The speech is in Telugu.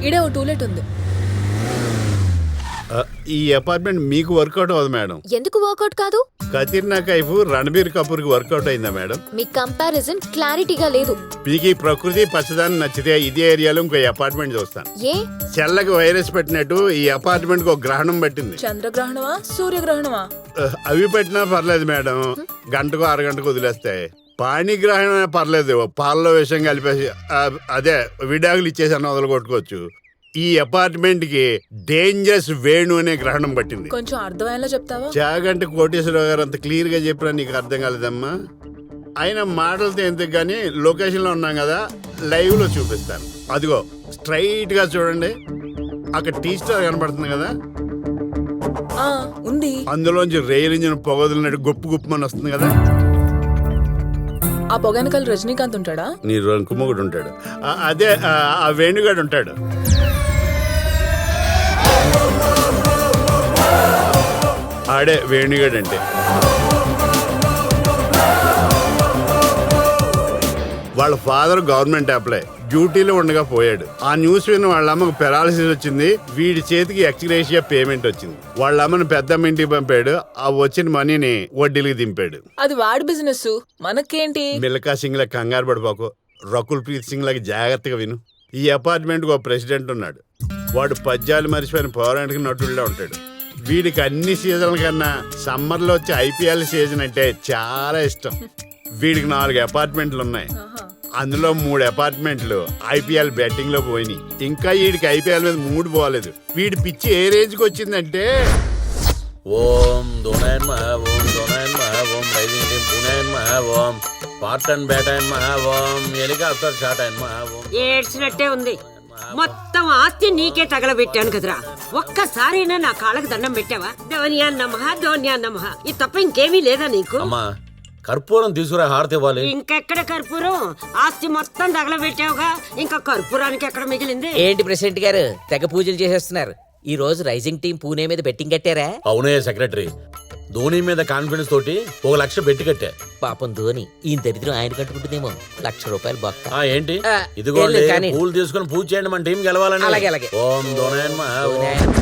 ఈడే ఓ టూలెట్ ఉంది. ఈ అపార్ట్మెంట్ మీకు వర్కౌట్ అవ్వదు మేడం. ఎందుకు వర్కౌట్ కాదు? కతీర్నా కైఫ్ రణబీర్ కపూర్ కి వర్కౌట్ అయిందా మేడం? మీ కంపారిజన్ క్లారిటీగా లేదు. మీకు ఈ ప్రకృతి పచ్చదాన్ని నచ్చితే ఇదే ఏరియాలో ఇంకో అపార్ట్మెంట్ చూస్తాను. ఏ చల్లకి వైరస్ పెట్టినట్టు ఈ అపార్ట్మెంట్ కి ఒక గ్రహణం పట్టింది. చంద్రగ్రహణమా సూర్యగ్రహణమా? అవి పెట్టినా పర్లేదు మేడం, గంటకు అరగంటకు వదిలేస్తాయి. పాణిగ్రహణం పర్లేదు, పాలలో విషయం కలిపేసి అదే విడాకులు ఇచ్చేసి అన్న వదలు కొట్టుకోవచ్చు. ఈ అపార్ట్మెంట్ కి డేంజరస్ వేణు అనే గ్రహణం పట్టింది. కొంచెం అర్థమయ్యేలా చెప్తావా? చాగంటి కోటేశ్వరరావు గారు అంత క్లియర్ గా చెప్పినా నీకు అర్థం కాలేదమ్మా. ఆయన మాటలతో ఎందుకు గానీ లొకేషన్ లో ఉన్నాం కదా, లైవ్ లో చూపిస్తాను. అదిగో స్ట్రైట్ గా చూడండి, అక్కడ టీ స్టార్ కనబడుతుంది కదా, ఉంది. అందులోంచి రైలు ఇంజిన్ పొగదులున్నట్టు గుప్పు గుప్పమని వస్తుంది కదా. ఆ పొగనకల్ రజనీకాంత్ ఉంటాడా? నీ రంకుమ్మగుడు ఉంటాడు. అదే ఆ వేణుగాడు ఉంటాడు. ఆడే వేణుగాడు అంటే. వాళ్ళ ఫాదర్ గవర్నమెంట్ ఎంప్లాయ్, డ్యూటీలో ఉండగా పోయాడు. ఆ న్యూస్ విని వాళ్ళ అమ్మకు పెరాలసిస్ వచ్చింది. వీడి చేతికి ఎక్స్గ్రేషియా పేమెంట్ వచ్చింది. వాళ్ళ అమ్మను పెద్దమ్మ ఇంటికి పంపాడు. ఆ వచ్చిన మనీని వడ్డీలకి దింపాడు. అది వాడి బిజినెస్, మనకేంటి? మిల్కా సింగ్ లా కంగారు పడిపోకు, రకుల్ ప్రీత్ సింగ్ లాగా జాగ్రత్తగా విను. ఈ అపార్ట్మెంట్ ఒక ప్రెసిడెంట్ ఉన్నాడు. వాడు పద్యాలు మర్చిపోయిన పౌరాణిక నటుడిలా ఉంటాడు. వీడికి అన్ని సీజన్ల కన్నా సమ్మర్ లో వచ్చే ఐపీఎల్ సీజన్ అంటే చాలా ఇష్టం. వీడికి 4 అపార్ట్మెంట్లు ఉన్నాయి. అందులో 3 అపార్ట్మెంట్లు ఐపీఎల్ బెట్టింగ్ లో పోయినాయి. ఇంకా వీడికి ఐపీఎల్ మీద మూడు పోలేదు. వీడి పిచ్చి ఏ రేంజ్ కి వచ్చిందంటే ఓం దోనాయన్ మహా ఓం దోనాయన్ మహా ఓం రైజింగ్ టీం పునాయన్ మహా ఓం పార్టన్ బ్యాటాయన్ మహా ఓం హెలికాప్టర్ షాట్ అయిన మహా ఓం. ఏడ్చినట్టే ఉంది. మొత్తం ఆస్తి నీకే తగలబెట్టాను కదరా. ఒక్కసారైనా నా కాళ్ళకి దండం పెట్టావా? ధోనియా నమః ధోనియా నమః. ఇది తప్ప ఇంకేమీ లేదా నీకు? అమ్మా కర్పూరం తీసుకురా, హారతి ఇవ్వాలి. ఇంకెక్కడ కర్పూరం? ఆస్తి మొత్తం తగలబెట్టావుగా, ఇంకా కర్పూరానికి ఎక్కడ మిగిలింది? ఏంటి ప్రెసిడెంట్ గారు తెగ పూజలు చేసేస్తున్నారు? ఈ రోజు రైజింగ్ టీం పూణే మీద బెట్టింగ్ కట్టారా? అవునే సెక్రటరీ, ధోని మీద కాన్ఫిడెన్స్ తోటి 1 లక్ష పెట్టి కట్టా. పాపం ధోని ఈ దరిద్రం ఆయన కట్టుకుంటుందేమో. ₹1,00,000 బొక్క. ఏంటి ఆ, ఇదిగోండి కానీ పూలు తీసుకుని పూజ చేయండి, మన టీం గెలవాలని. అలాగే అలాగే. ఓం దోనాయన్ మహా ఓం.